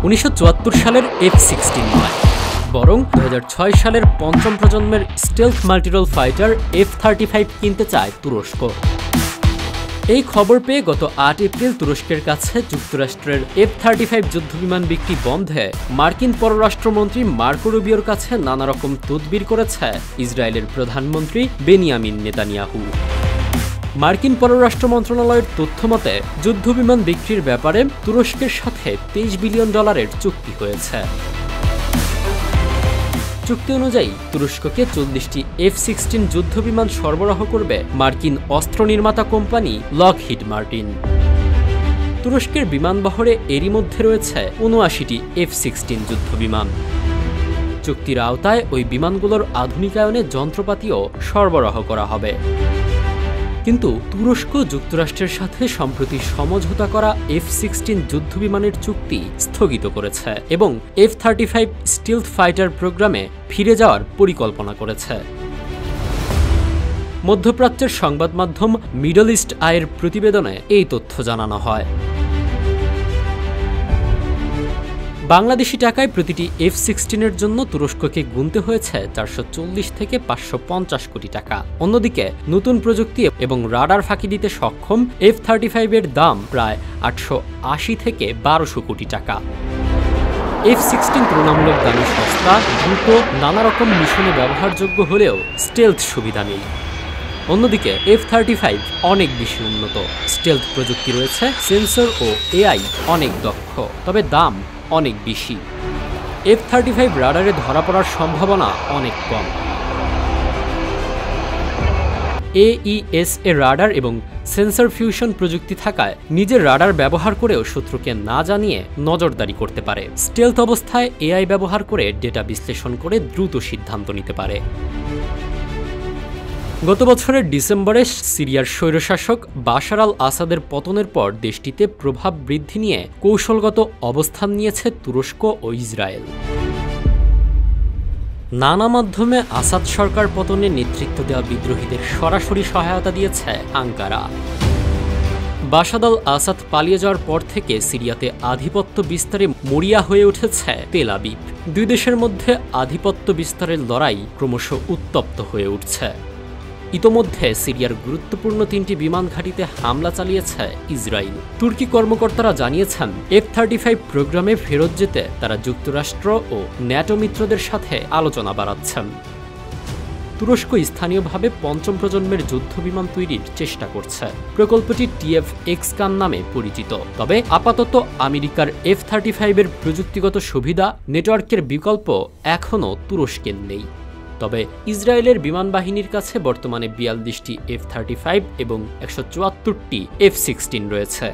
1974 সালের F-16 নয়, বরং 2006 সালের পঞ্চম প্রজন্মের স্টেলথ মাল্টিরোল ফাইটার F-35 কিনতে চায় তুরস্ক। এই খবর পেয়ে গত 8 এপ্রিল তুরস্কের কাছে যুক্তরাষ্ট্রের F-35 যুদ্ধবিমান বিক্রি বন্ধে মার্কিন পররাষ্ট্রমন্ত্রী মার্কো রুবিওর কাছে নানা রকম তদবির করেছে ইসরায়েলের প্রধানমন্ত্রী বেনিয়ামিন নেতানিয়াহু। মার্কিন পররাষ্ট্র মন্ত্রণালয়ের তথ্যমতে যুদ্ধবিমান বিক্রির ব্যাপারে তুরস্কের সাথে $23 বিলিয়ন চুক্তি হয়েছে। চুক্তি অনুযায়ী তুরস্ককে 40টি F-16 যুদ্ধবিমান সরবরাহ করবে মার্কিন অস্ত্র নির্মাতা কোম্পানি লকহিড মার্টিন। তুরস্কের বিমানবহরে এরই মধ্যে রয়েছে 79টি F-16 যুদ্ধবিমান। চুক্তির আওতায় ওই বিমানগুলোর আধুনিকায়নে যন্ত্রপাতিও সরবরাহ করা হবে। কিন্তু তুরস্ক যুক্তরাষ্ট্রের সাথে সম্প্রতি সমঝোতা করা F-16 যুদ্ধবিমানের চুক্তি স্থগিত করেছে এবং F-35 স্টিলথ ফাইটার প্রোগ্রামে ফিরে যাওয়ার পরিকল্পনা করেছে। মধ্যপ্রাচ্যের সংবাদ মাধ্যম মিডল ইস্ট আইয়ের প্রতিবেদনে এই তথ্য জানানো হয়। বাংলাদেশি টাকায় প্রতিটি F-16-এর জন্য তুরস্ককে গুনতে হয়েছে 440 থেকে 550 কোটি টাকা। অন্যদিকে নতুন প্রযুক্তি এবং রাডার ফাঁকি দিতে সক্ষম F-35-এর দাম প্রায় 880 থেকে 1200 কোটি টাকা। F-16 তুলনামূলক দামে সস্তা, দ্রুত, নানা রকম মিশনে ব্যবহারযোগ্য হলেও স্টেলথ সুবিধা নেই। অন্যদিকে F-35 অনেক বেশি উন্নত, স্টেলথ প্রযুক্তি রয়েছে, সেন্সর ও AI অনেক দক্ষ, তবে দাম অনেক বেশি। F-35 রাডারে ধরা পড়ার সম্ভাবনা অনেক কম। AES এর রাডার এবং সেন্সর ফিউশন প্রযুক্তি থাকায় নিজের রাডার ব্যবহার করেও শত্রুকে না জানিয়ে নজরদারি করতে পারে। স্টেলথ অবস্থায় AI ব্যবহার করে ডেটা বিশ্লেষণ করে দ্রুত সিদ্ধান্ত নিতে পারে। গত বছরের ডিসেম্বরে সিরিয়ার স্বৈরশাসক বাশার আল আসাদের পতনের পর দেশটিতে প্রভাব বৃদ্ধি নিয়ে কৌশলগত অবস্থান নিয়েছে তুরস্ক ও ইসরায়েল। নানা মাধ্যমে আসাদ সরকার পতনে নেতৃত্ব দেওয়া বিদ্রোহীদের সরাসরি সহায়তা দিয়েছে আঙ্কারা। বাশার আল আসাদ পালিয়ে যাওয়ার পর থেকে সিরিয়াতে আধিপত্য বিস্তারে মরিয়া হয়ে উঠেছে তেল আবিব। দুই দেশের মধ্যে আধিপত্য বিস্তারের লড়াই ক্রমশ উত্তপ্ত হয়ে উঠছে। ইতোমধ্যে সিরিয়ার গুরুত্বপূর্ণ 3টি বিমান ঘাঁটিতে হামলা চালিয়েছে ইসরায়েল। তুর্কি কর্মকর্তারা জানিয়েছেন F-35 প্রোগ্রামে ফেরত যেতে তারা যুক্তরাষ্ট্র ও ন্যাটো মিত্রদের সাথে আলোচনা বাড়াচ্ছেন। তুরস্ক স্থানীয়ভাবে পঞ্চম প্রজন্মের যুদ্ধবিমান তৈরির চেষ্টা করছে। প্রকল্পটি TF-X-CAN নামে পরিচিত, তবে আপাতত আমেরিকার F-35-এর প্রযুক্তিগত সুবিধা নেটওয়ার্কের বিকল্প এখনও তুরস্কের নেই। তবে ইসরায়েলের বিমান বাহিনীর কাছে বর্তমানে 42টি F-35 এবং 174টি F-16 রয়েছে।